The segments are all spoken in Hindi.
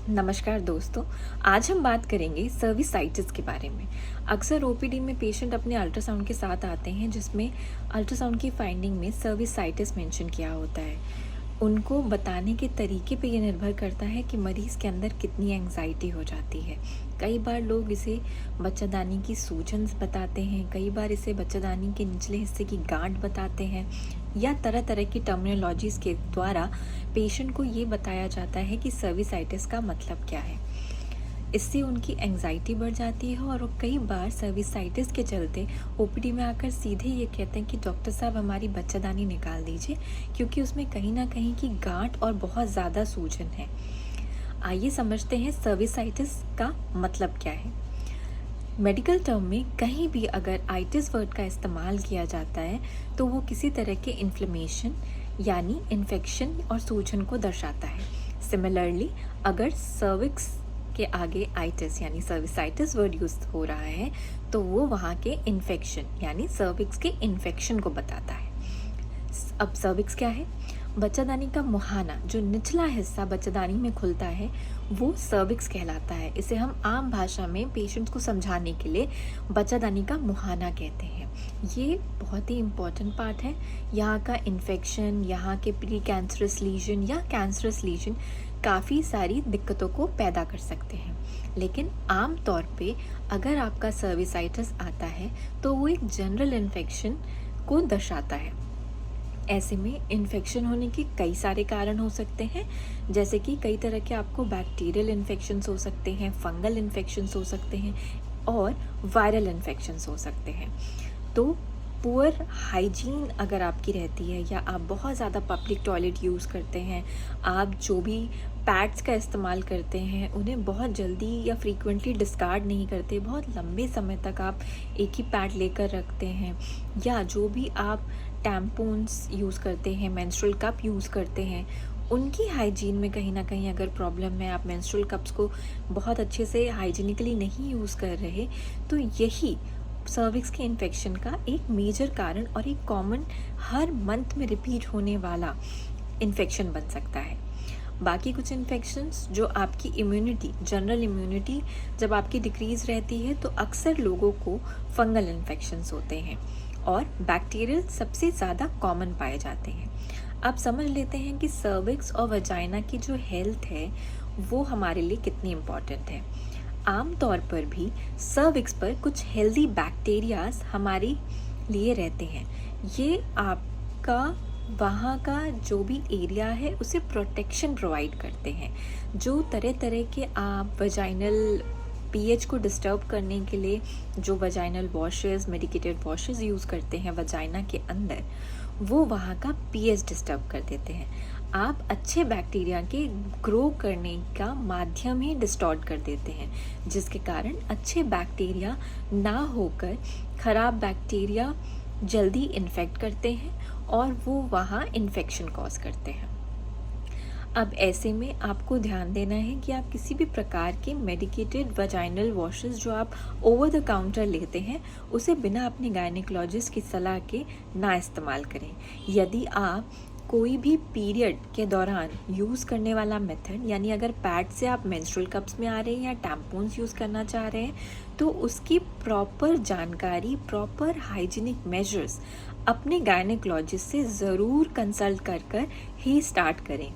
नमस्कार दोस्तों। आज हम बात करेंगे सर्विसाइटिस के बारे में। अक्सर ओपीडी में पेशेंट अपने अल्ट्रासाउंड के साथ आते हैं जिसमें अल्ट्रासाउंड की फाइंडिंग में सर्विसाइटिस मेंशन किया होता है। उनको बताने के तरीके पे ये निर्भर करता है कि मरीज़ के अंदर कितनी एंग्जाइटी हो जाती है। कई बार लोग इसे बच्चादानी की सूजन बताते हैं, कई बार इसे बच्चादानी के निचले हिस्से की गांठ बताते हैं, या तरह तरह की टर्मिनोलॉजीज़ के द्वारा पेशेंट को ये बताया जाता है कि सर्विसाइटिस का मतलब क्या है। इससे उनकी एंग्जाइटी बढ़ जाती है और कई बार सर्विसाइटिस के चलते ओपीडी में आकर सीधे ये कहते हैं कि डॉक्टर साहब हमारी बच्चादानी निकाल दीजिए, क्योंकि उसमें कहीं ना कहीं की गांठ और बहुत ज़्यादा सूजन है। आइए समझते हैं सर्विसाइटिस का मतलब क्या है। मेडिकल टर्म में कहीं भी अगर आइटिस वर्ड का इस्तेमाल किया जाता है तो वो किसी तरह के इन्फ्लेमेशन यानी इन्फेक्शन और सूजन को दर्शाता है। सिमिलरली अगर सर्विक्स के आगे आइटिस यानी सर्विसाइटिस वर्ड यूज हो रहा है तो वो वहाँ के इन्फेक्शन यानी सर्विक्स के इन्फेक्शन को बताता है। अब सर्विक्स क्या है? बच्चादानी का मुहाना, जो निचला हिस्सा बच्चादानी में खुलता है, वो सर्विक्स कहलाता है। इसे हम आम भाषा में पेशेंट्स को समझाने के लिए बच्चादानी का मुहाना कहते हैं। ये बहुत ही इम्पॉर्टेंट पार्ट है। यहाँ का इन्फेक्शन, यहाँ के प्री कैंसरस लीजन या कैंसरस लीजन काफ़ी सारी दिक्कतों को पैदा कर सकते हैं। लेकिन आम तौर पे अगर आपका सर्विसाइटिस आता है तो वो एक जनरल इन्फेक्शन को दर्शाता है। ऐसे में इन्फेक्शन होने के कई सारे कारण हो सकते हैं, जैसे कि कई तरह के आपको बैक्टीरियल इन्फेक्शंस हो सकते हैं, फंगल इन्फेक्शंस हो सकते हैं और वायरल इन्फेक्शंस हो सकते हैं। तो पुअर हाइजीन अगर आपकी रहती है या आप बहुत ज़्यादा पब्लिक टॉयलेट यूज़ करते हैं, आप जो भी पैड्स का इस्तेमाल करते हैं उन्हें बहुत जल्दी या फ्रीक्वेंटली डिस्कार्ड नहीं करते, बहुत लंबे समय तक आप एक ही पैड लेकर रखते हैं, या जो भी आप टैम्पून्स यूज़ करते हैं, मेंस्ट्रुअल कप यूज़ करते हैं, उनकी हाइजीन में कहीं ना कहीं अगर प्रॉब्लम है, आप मेंस्ट्रुअल कप्स को बहुत अच्छे से हाइजीनिकली नहीं यूज़ कर रहे, तो यही सर्विक्स के इन्फेक्शन का एक मेजर कारण और एक कॉमन हर मंथ में रिपीट होने वाला इन्फेक्शन बन सकता है। बाकी कुछ इन्फेक्शंस जो आपकी इम्यूनिटी, जनरल इम्यूनिटी जब आपकी डिक्रीज़ रहती है तो अक्सर लोगों को फंगल इन्फेक्शंस होते हैं और बैक्टीरियल सबसे ज़्यादा कॉमन पाए जाते हैं। अब समझ लेते हैं कि सर्विक्स और वजाइना की जो हेल्थ है वो हमारे लिए कितनी इम्पॉर्टेंट है। आम तौर पर भी सर्विक्स पर कुछ हेल्दी बैक्टीरियाज हमारे लिए रहते हैं। ये आपका वहाँ का जो भी एरिया है उसे प्रोटेक्शन प्रोवाइड करते हैं। जो तरह तरह के आप वजाइनल पीएच को डिस्टर्ब करने के लिए जो vaginal washes, medicated washes use करते हैं वजाइना के अंदर, वो वहाँ का पीएच डिस्टर्ब कर देते हैं। आप अच्छे बैक्टीरिया के ग्रो करने का माध्यम ही डिस्टॉर्ट कर देते हैं, जिसके कारण अच्छे बैक्टीरिया ना होकर ख़राब बैक्टीरिया जल्दी इन्फेक्ट करते हैं और वो वहाँ इन्फेक्शन कॉज करते हैं। अब ऐसे में आपको ध्यान देना है कि आप किसी भी प्रकार के मेडिकेटेड वजाइनल वॉशेस जो आप ओवर द काउंटर लेते हैं उसे बिना अपने गायनेकोलॉजिस्ट की सलाह के ना इस्तेमाल करें। यदि आप कोई भी पीरियड के दौरान यूज़ करने वाला मेथड, यानी अगर पैड से आप मेंस्ट्रुअल कप्स में आ रहे हैं या टैम्पून्स यूज़ करना चाह रहे हैं, तो उसकी प्रॉपर जानकारी, प्रॉपर हाइजीनिक मेजर्स अपने गायनेकोलॉजिस्ट से ज़रूर कंसल्ट कर ही स्टार्ट करें।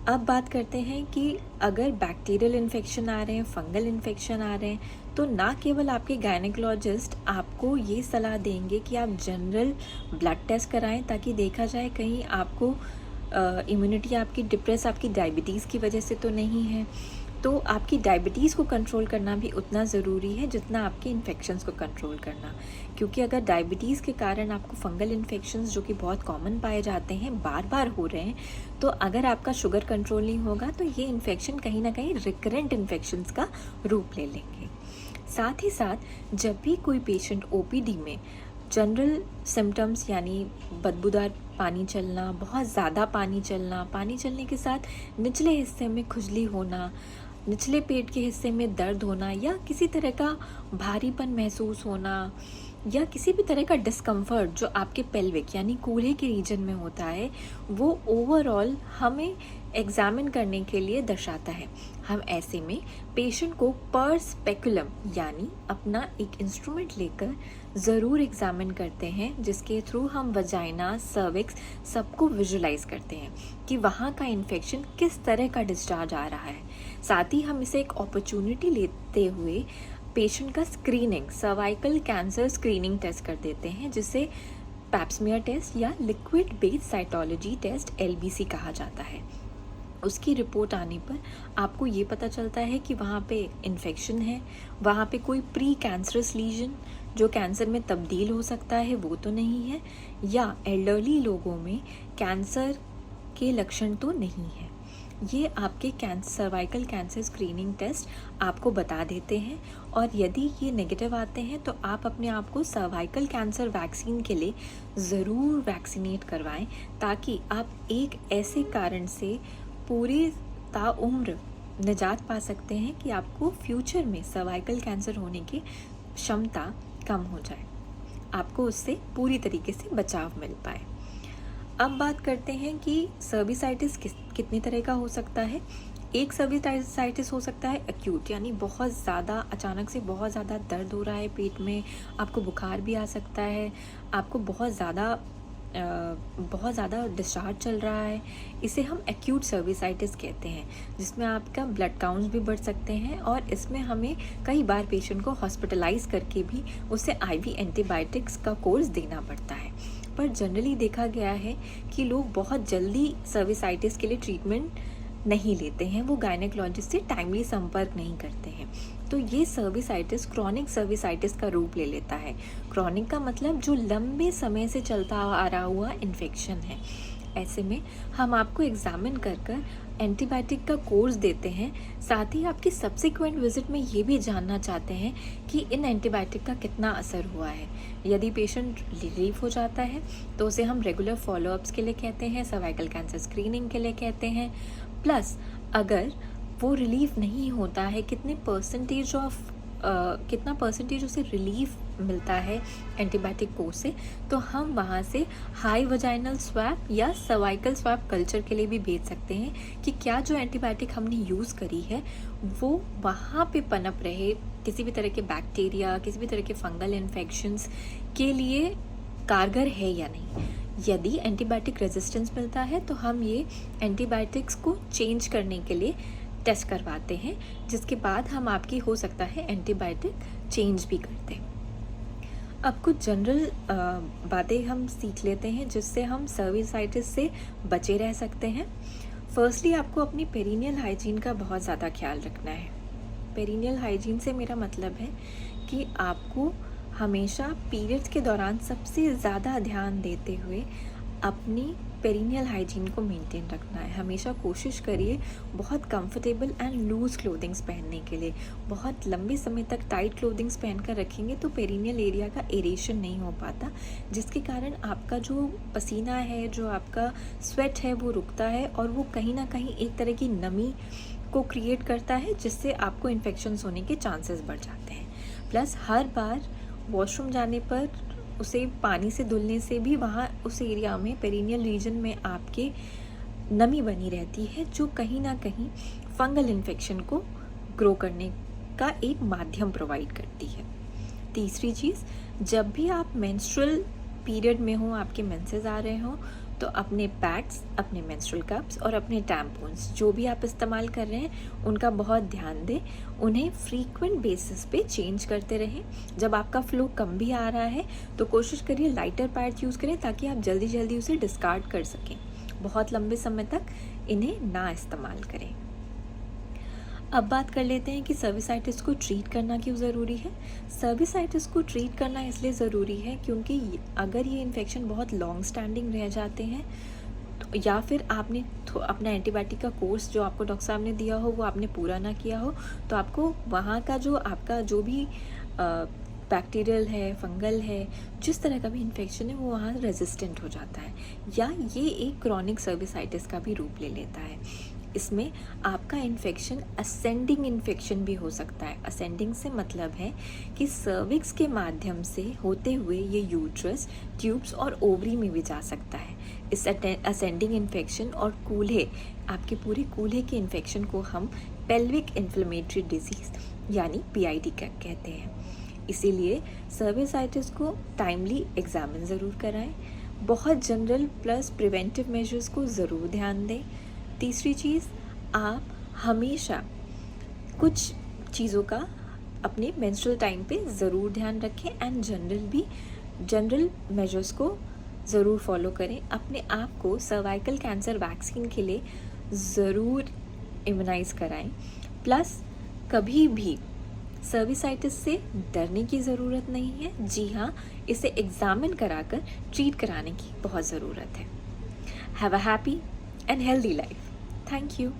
अब बात करते हैं कि अगर बैक्टीरियल इन्फेक्शन आ रहे हैं, फंगल इन्फेक्शन आ रहे हैं, तो ना केवल आपके गायनेकोलॉजिस्ट आपको ये सलाह देंगे कि आप जनरल ब्लड टेस्ट कराएं ताकि देखा जाए कहीं आपको इम्यूनिटी आपकी डिप्रेस आपकी डायबिटीज़ की वजह से तो नहीं है। तो आपकी डायबिटीज़ को कंट्रोल करना भी उतना ज़रूरी है जितना आपके इन्फेक्शंस को कंट्रोल करना, क्योंकि अगर डायबिटीज़ के कारण आपको फंगल इन्फेक्शंस जो कि बहुत कॉमन पाए जाते हैं बार बार हो रहे हैं, तो अगर आपका शुगर कंट्रोल नहीं होगा तो ये इन्फेक्शन कहीं ना कहीं रिकरेंट इन्फेक्शंस का रूप ले लेंगे। साथ ही साथ जब भी कोई पेशेंट ओपीडी में जनरल सिम्टम्स यानी बदबूदार पानी चलना, बहुत ज़्यादा पानी चलना, पानी चलने के साथ निचले हिस्से में खुजली होना, निचले पेट के हिस्से में दर्द होना या किसी तरह का भारीपन महसूस होना या किसी भी तरह का डिस्कम्फर्ट जो आपके पेल्विक यानी कूल्हे के रीजन में होता है, वो ओवरऑल हमें एग्जामिन करने के लिए दर्शाता है। हम ऐसे में पेशेंट को पर स्पेकुलम यानी अपना एक इंस्ट्रूमेंट लेकर ज़रूर एग्जामिन करते हैं, जिसके थ्रू हम वजाइना, सर्विक्स सबको विजुलाइज करते हैं कि वहाँ का इन्फेक्शन किस तरह का डिस्चार्ज आ रहा है। साथ ही हम इसे एक अपॉर्चुनिटी लेते हुए पेशेंट का screening, cervical cancer screening test कर देते हैं, जिसे पैप्समियर टेस्ट या liquid based cytology test LBC कहा जाता है। उसकी रिपोर्ट आने पर आपको ये पता चलता है कि वहाँ पे इन्फेक्शन है, वहाँ पे कोई प्री कैंसरस लीजन जो कैंसर में तब्दील हो सकता है वो तो नहीं है, या एल्डरली लोगों में कैंसर के लक्षण तो नहीं है। ये आपके सर्वाइकल कैंसर स्क्रीनिंग टेस्ट आपको बता देते हैं, और यदि ये नेगेटिव आते हैं तो आप अपने आप को सर्वाइकल कैंसर वैक्सीन के लिए ज़रूर वैक्सीनेट करवाएं, ताकि आप एक ऐसे कारण से पूरी ताउम्र निजात पा सकते हैं कि आपको फ्यूचर में सर्वाइकल कैंसर होने की क्षमता कम हो जाए, आपको उससे पूरी तरीके से बचाव मिल पाए। अब बात करते हैं कि सर्विसाइटिस कितनी तरह का हो सकता है। एक सर्विसाइटिस हो सकता है एक्यूट, यानी बहुत ज़्यादा अचानक से बहुत ज़्यादा दर्द हो रहा है पेट में, आपको बुखार भी आ सकता है, आपको बहुत ज़्यादा डिस्चार्ज चल रहा है। इसे हम एक्यूट सर्विसाइटिस कहते हैं, जिसमें आपका ब्लड काउंट्स भी बढ़ सकते हैं, और इसमें हमें कई बार पेशेंट को हॉस्पिटलाइज करके भी उसे IV एंटीबायोटिक्स का कोर्स देना पड़ता है। पर जनरली देखा गया है कि लोग बहुत जल्दी सर्विसाइटिस के लिए ट्रीटमेंट नहीं लेते हैं, वो गायनेकोलॉजिस्ट से टाइमली संपर्क नहीं करते हैं, तो ये सर्विसाइटिस क्रॉनिक सर्विसाइटिस का रूप ले लेता है। क्रॉनिक का मतलब जो लंबे समय से चलता आ रहा हुआ इन्फेक्शन है। ऐसे में हम आपको एग्जामिन कर एंटीबायोटिक का कोर्स देते हैं, साथ ही आपकी सब्सिक्वेंट विजिट में ये भी जानना चाहते हैं कि इन एंटीबायोटिक का कितना असर हुआ है। यदि पेशेंट रिलीफ हो जाता है तो उसे हम रेगुलर फॉलोअप्स के लिए कहते हैं, सर्वाइकल कैंसर स्क्रीनिंग के लिए कहते हैं। प्लस अगर वो रिलीफ नहीं होता है, कितना परसेंटेज उसे रिलीफ मिलता है एंटीबायोटिक कोर्स से, तो हम वहाँ से हाई वजाइनल स्वैप या सर्वाइकल स्वैप कल्चर के लिए भी भेज सकते हैं कि क्या जो एंटीबायोटिक हमने यूज़ करी है वो वहाँ पे पनप रहे, किसी भी तरह के बैक्टीरिया, किसी भी तरह के फंगल इन्फेक्शंस के लिए कारगर है या नहीं। यदि एंटीबायोटिक रेजिस्टेंस मिलता है तो हम ये एंटीबायोटिक्स को चेंज करने के लिए टेस्ट करवाते हैं, जिसके बाद हम आपकी हो सकता है एंटीबायोटिक चेंज भी करते हैं। अब कुछ जनरल बातें हम सीख लेते हैं जिससे हम सर्विसाइटिस से बचे रह सकते हैं। फर्स्टली आपको अपनी पेरिनियल हाइजीन का बहुत ज़्यादा ख्याल रखना है। पेरिनियल हाइजीन से मेरा मतलब है कि आपको हमेशा पीरियड्स के दौरान सबसे ज़्यादा ध्यान देते हुए अपनी पेरिनियल हाइजीन को मेंटेन रखना है। हमेशा कोशिश करिए बहुत कंफर्टेबल एंड लूज़ क्लोथिंग्स पहनने के लिए। बहुत लंबे समय तक टाइट क्लोथिंग्स पहन कर रखेंगे तो पेरिनियल एरिया का एरेशन नहीं हो पाता, जिसके कारण आपका जो पसीना है, जो आपका स्वेट है वो रुकता है, और वो कहीं ना कहीं एक तरह की नमी को क्रिएट करता है, जिससे आपको इन्फेक्शंस होने के चांसेस बढ़ जाते हैं। प्लस हर बार वॉशरूम जाने पर उसे पानी से धुलने से भी वहाँ उस एरिया में, पेरिनियल रीजन में आपके नमी बनी रहती है, जो कहीं ना कहीं फंगल इन्फेक्शन को ग्रो करने का एक माध्यम प्रोवाइड करती है। तीसरी चीज़, जब भी आप मेंस्ट्रुअल पीरियड में हो, आपके मेंसेस आ रहे हों, तो अपने पैड्स, अपने मेंस्ट्रुअल कप्स और अपने टैम्पून्स जो भी आप इस्तेमाल कर रहे हैं उनका बहुत ध्यान दें। उन्हें फ्रीक्वेंट बेसिस पे चेंज करते रहें। जब आपका फ्लो कम भी आ रहा है तो कोशिश करिए लाइटर पैड्स यूज़ करें, ताकि आप जल्दी जल्दी उसे डिस्कार्ड कर सकें। बहुत लंबे समय तक इन्हें ना इस्तेमाल करें। अब बात कर लेते हैं कि सर्विसाइटिस को ट्रीट करना क्यों ज़रूरी है। सर्विसाइटिस को ट्रीट करना इसलिए ज़रूरी है क्योंकि अगर ये इन्फेक्शन बहुत लॉन्ग स्टैंडिंग रह जाते हैं, तो या फिर आपने अपना एंटीबायोटिक का कोर्स जो आपको डॉक्टर साहब ने दिया हो वो आपने पूरा ना किया हो, तो आपको वहाँ का जो भी बैक्टीरियल है, फंगल है, जिस तरह का भी इन्फेक्शन है वो वहाँ रेजिस्टेंट हो जाता है, या ये एक क्रॉनिक सर्विसाइटिस का भी रूप ले लेता है। इसमें आपका इन्फेक्शन असेंडिंग इन्फेक्शन भी हो सकता है। असेंडिंग से मतलब है कि सर्विक्स के माध्यम से होते हुए ये यूट्रस, ट्यूब्स और ओवरी में भी जा सकता है। इस असेंडिंग इन्फेक्शन और कूल्हे, आपके पूरे कूल्हे के इन्फेक्शन को हम पेल्विक इन्फ्लेमेटरी डिजीज़ यानी PID कहते हैं। इसीलिए सर्विसाइटिस को टाइमली एग्जामिन ज़रूर कराएं। बहुत जनरल प्लस प्रिवेंटिव मेजर्स को ज़रूर ध्यान दें। तीसरी चीज़, आप हमेशा कुछ चीज़ों का अपने मेंस्ट्रुअल टाइम पे ज़रूर ध्यान रखें एंड जनरल मेजर्स को ज़रूर फॉलो करें। अपने आप को सर्वाइकल कैंसर वैक्सीन के लिए ज़रूर इम्यूनाइज़ कराएं। प्लस कभी भी सर्विसाइटिस से डरने की ज़रूरत नहीं है। जी हाँ, इसे एग्जामिन कराकर ट्रीट कराने की बहुत ज़रूरत है। Have a happy and healthy life. Thank you.